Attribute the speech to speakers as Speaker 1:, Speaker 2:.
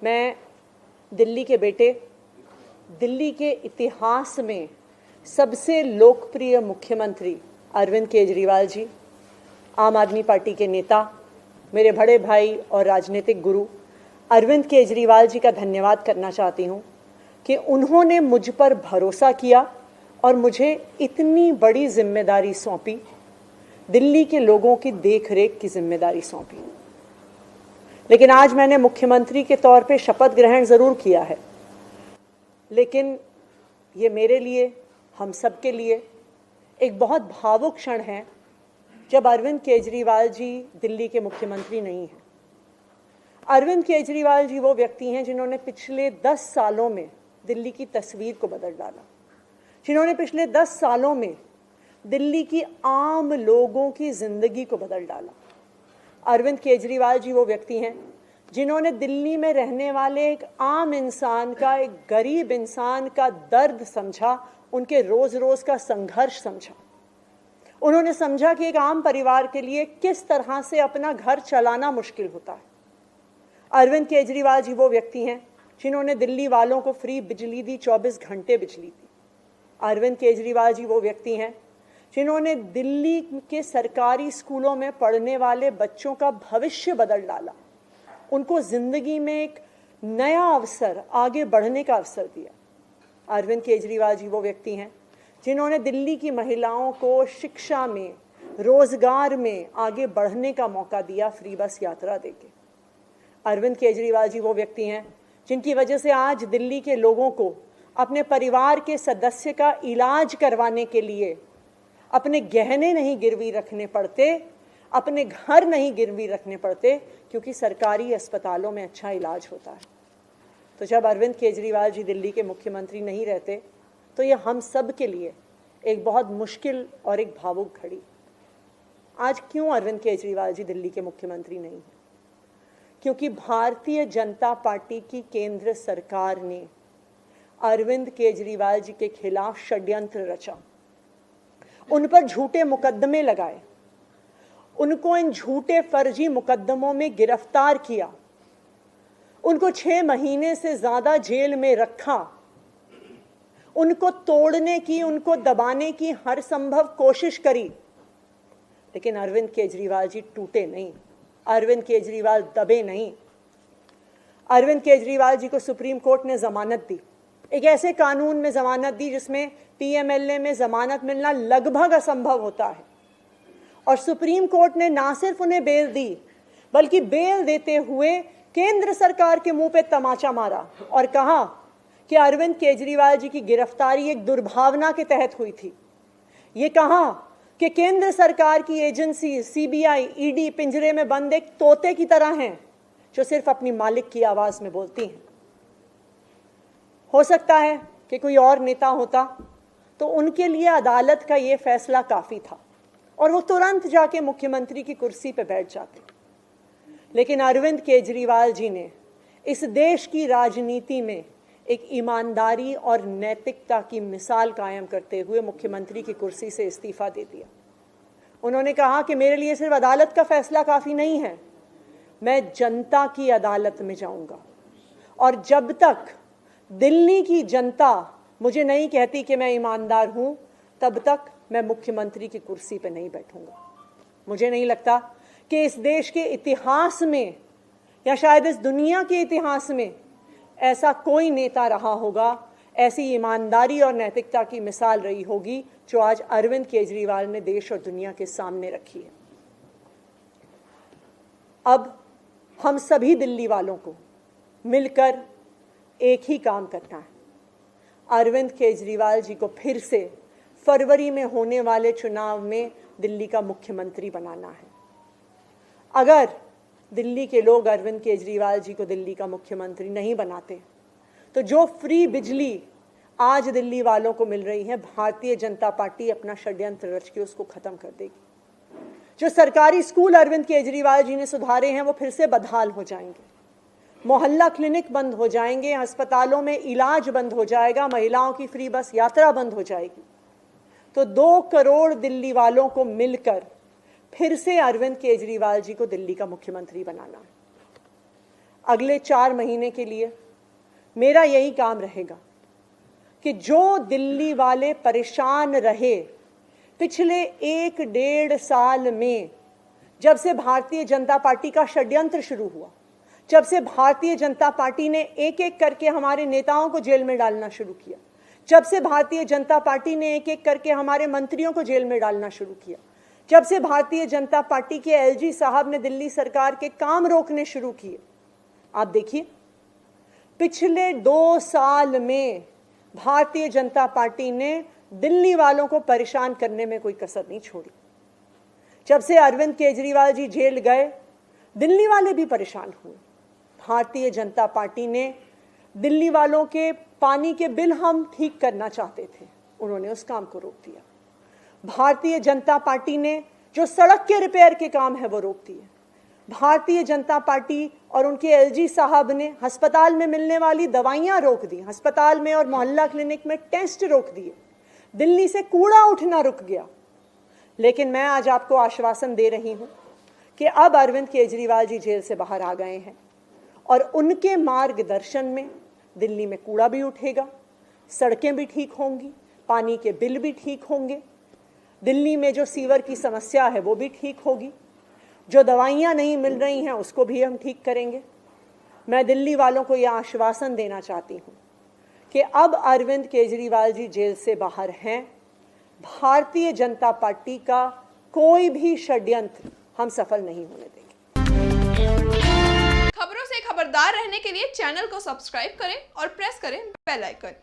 Speaker 1: मैं दिल्ली के बेटे, दिल्ली के इतिहास में सबसे लोकप्रिय मुख्यमंत्री अरविंद केजरीवाल जी, आम आदमी पार्टी के नेता, मेरे बड़े भाई और राजनीतिक गुरु अरविंद केजरीवाल जी का धन्यवाद करना चाहती हूँ कि उन्होंने मुझ पर भरोसा किया और मुझे इतनी बड़ी जिम्मेदारी सौंपी, दिल्ली के लोगों की देखरेख की जिम्मेदारी सौंपी। लेकिन आज मैंने मुख्यमंत्री के तौर पे शपथ ग्रहण ज़रूर किया है, लेकिन ये मेरे लिए, हम सब के लिए एक बहुत भावुक क्षण है जब अरविंद केजरीवाल जी दिल्ली के मुख्यमंत्री नहीं हैं। अरविंद केजरीवाल जी वो व्यक्ति हैं जिन्होंने पिछले 10 सालों में दिल्ली की तस्वीर को बदल डाला, जिन्होंने पिछले 10 सालों में दिल्ली की आम लोगों की ज़िंदगी को बदल डाला। अरविंद केजरीवाल जी वो व्यक्ति हैं जिन्होंने दिल्ली में रहने वाले एक आम इंसान का, एक गरीब इंसान का दर्द समझा, उनके रोज़ रोज़ का संघर्ष समझा। उन्होंने समझा कि एक आम परिवार के लिए किस तरह से अपना घर चलाना मुश्किल होता है। अरविंद केजरीवाल जी वो व्यक्ति हैं जिन्होंने दिल्ली वालों को फ्री बिजली दी, 24 घंटे बिजली दी। अरविंद केजरीवाल जी वो व्यक्ति हैं जिन्होंने दिल्ली के सरकारी स्कूलों में पढ़ने वाले बच्चों का भविष्य बदल डाला, उनको ज़िंदगी में एक नया अवसर, आगे बढ़ने का अवसर दिया। अरविंद केजरीवाल जी वो व्यक्ति हैं जिन्होंने दिल्ली की महिलाओं को शिक्षा में, रोजगार में आगे बढ़ने का मौका दिया, फ्री बस यात्रा देके। अरविंद केजरीवाल जी वो व्यक्ति हैं जिनकी वजह से आज दिल्ली के लोगों को अपने परिवार के सदस्य का इलाज करवाने के लिए अपने गहने नहीं गिरवी रखने पड़ते, अपने घर नहीं गिरवी रखने पड़ते, क्योंकि सरकारी अस्पतालों में अच्छा इलाज होता है। तो जब अरविंद केजरीवाल जी दिल्ली के मुख्यमंत्री नहीं रहते तो ये हम सब के लिए एक बहुत मुश्किल और एक भावुक घड़ी। आज क्यों अरविंद केजरीवाल जी दिल्ली के मुख्यमंत्री नहीं हैं? क्योंकि भारतीय जनता पार्टी की केंद्र सरकार ने अरविंद केजरीवाल जी के खिलाफ षड्यंत्र रचा, उन पर झूठे मुकदमे लगाए, उनको इन झूठे फर्जी मुकदमों में गिरफ्तार किया, उनको 6 महीने से ज्यादा जेल में रखा, उनको तोड़ने की, उनको दबाने की हर संभव कोशिश करी। लेकिन अरविंद केजरीवाल जी टूटे नहीं, अरविंद केजरीवाल दबे नहीं। अरविंद केजरीवाल जी को सुप्रीम कोर्ट ने जमानत दी, एक ऐसे कानून में जमानत दी जिसमें पीएमएलए में जमानत मिलना लगभग असंभव होता है। और सुप्रीम कोर्ट ने ना सिर्फ उन्हें बेल दी, बल्कि बेल देते हुए केंद्र सरकार के मुंह पे तमाचा मारा और कहा कि अरविंद केजरीवाल जी की गिरफ्तारी एक दुर्भावना के तहत हुई थी। ये कहा कि केंद्र सरकार की एजेंसी सीबीआई, ईडी पिंजरे में बंद एक तोते की तरह हैं जो सिर्फ अपनी मालिक की आवाज में बोलती हैं। हो सकता है कि कोई और नेता होता तो उनके लिए अदालत का ये फैसला काफी था और वो तुरंत जाके मुख्यमंत्री की कुर्सी पे बैठ जाते। लेकिन अरविंद केजरीवाल जी ने इस देश की राजनीति में एक ईमानदारी और नैतिकता की मिसाल कायम करते हुए मुख्यमंत्री की कुर्सी से इस्तीफा दे दिया। उन्होंने कहा कि मेरे लिए सिर्फ अदालत का फैसला काफी नहीं है, मैं जनता की अदालत में जाऊंगा और जब तक दिल्ली की जनता मुझे नहीं कहती कि मैं ईमानदार हूं, तब तक मैं मुख्यमंत्री की कुर्सी पर नहीं बैठूंगा। मुझे नहीं लगता कि इस देश के इतिहास में या शायद इस दुनिया के इतिहास में ऐसा कोई नेता रहा होगा, ऐसी ईमानदारी और नैतिकता की मिसाल रही होगी जो आज अरविंद केजरीवाल ने देश और दुनिया के सामने रखी है। अब हम सभी दिल्ली वालों को मिलकर एक ही काम करना है, अरविंद केजरीवाल जी को फिर से फरवरी में होने वाले चुनाव में दिल्ली का मुख्यमंत्री बनाना है। अगर दिल्ली के लोग अरविंद केजरीवाल जी को दिल्ली का मुख्यमंत्री नहीं बनाते तो जो फ्री बिजली आज दिल्ली वालों को मिल रही है, भारतीय जनता पार्टी अपना षड्यंत्र रच के उसको खत्म कर देगी। जो सरकारी स्कूल अरविंद केजरीवाल जी ने सुधारे हैं वो फिर से बदहाल हो जाएंगे, मोहल्ला क्लिनिक बंद हो जाएंगे, अस्पतालों में इलाज बंद हो जाएगा, महिलाओं की फ्री बस यात्रा बंद हो जाएगी। तो 2 करोड़ दिल्ली वालों को मिलकर फिर से अरविंद केजरीवाल जी को दिल्ली का मुख्यमंत्री बनाना है। अगले 4 महीने के लिए मेरा यही काम रहेगा कि जो दिल्ली वाले परेशान रहे पिछले 1-1.5 साल में, जब से भारतीय जनता पार्टी का षड्यंत्र शुरू हुआ, जब से भारतीय जनता पार्टी ने एक एक करके हमारे नेताओं को जेल में डालना शुरू किया, जब से भारतीय जनता पार्टी ने एक एक करके हमारे मंत्रियों को जेल में डालना शुरू किया, जब से भारतीय जनता पार्टी के एलजी साहब ने दिल्ली सरकार के काम रोकने शुरू किए, आप देखिए पिछले 2 साल में भारतीय जनता पार्टी ने दिल्ली वालों को परेशान करने में कोई कसर नहीं छोड़ी। जब से अरविंद केजरीवाल जी जेल गए, दिल्ली वाले भी परेशान हुए। भारतीय जनता पार्टी ने दिल्ली वालों के पानी के बिल हम ठीक करना चाहते थे, उन्होंने उस काम को रोक दिया। भारतीय जनता पार्टी ने जो सड़क के रिपेयर के काम है वो रोक दिए। भारतीय जनता पार्टी और उनके एलजी साहब ने अस्पताल में मिलने वाली दवाइयां रोक दी, अस्पताल में और मोहल्ला क्लिनिक में टेस्ट रोक दिए, दिल्ली से कूड़ा उठना रुक गया। लेकिन मैं आज आपको आश्वासन दे रही हूं कि अब अरविंद केजरीवाल जी जेल से बाहर आ गए हैं और उनके मार्गदर्शन में दिल्ली में कूड़ा भी उठेगा, सड़कें भी ठीक होंगी, पानी के बिल भी ठीक होंगे, दिल्ली में जो सीवर की समस्या है वो भी ठीक होगी, जो दवाइयां नहीं मिल रही हैं उसको भी हम ठीक करेंगे। मैं दिल्ली वालों को यह आश्वासन देना चाहती हूं कि अब अरविंद केजरीवाल जी जेल से बाहर हैं, भारतीय जनता पार्टी का कोई भी षड्यंत्र हम सफल नहीं होने देंगे।
Speaker 2: खबरों से खबरदार रहने के लिए चैनल को सब्सक्राइब करें और प्रेस करें बेल आइकन।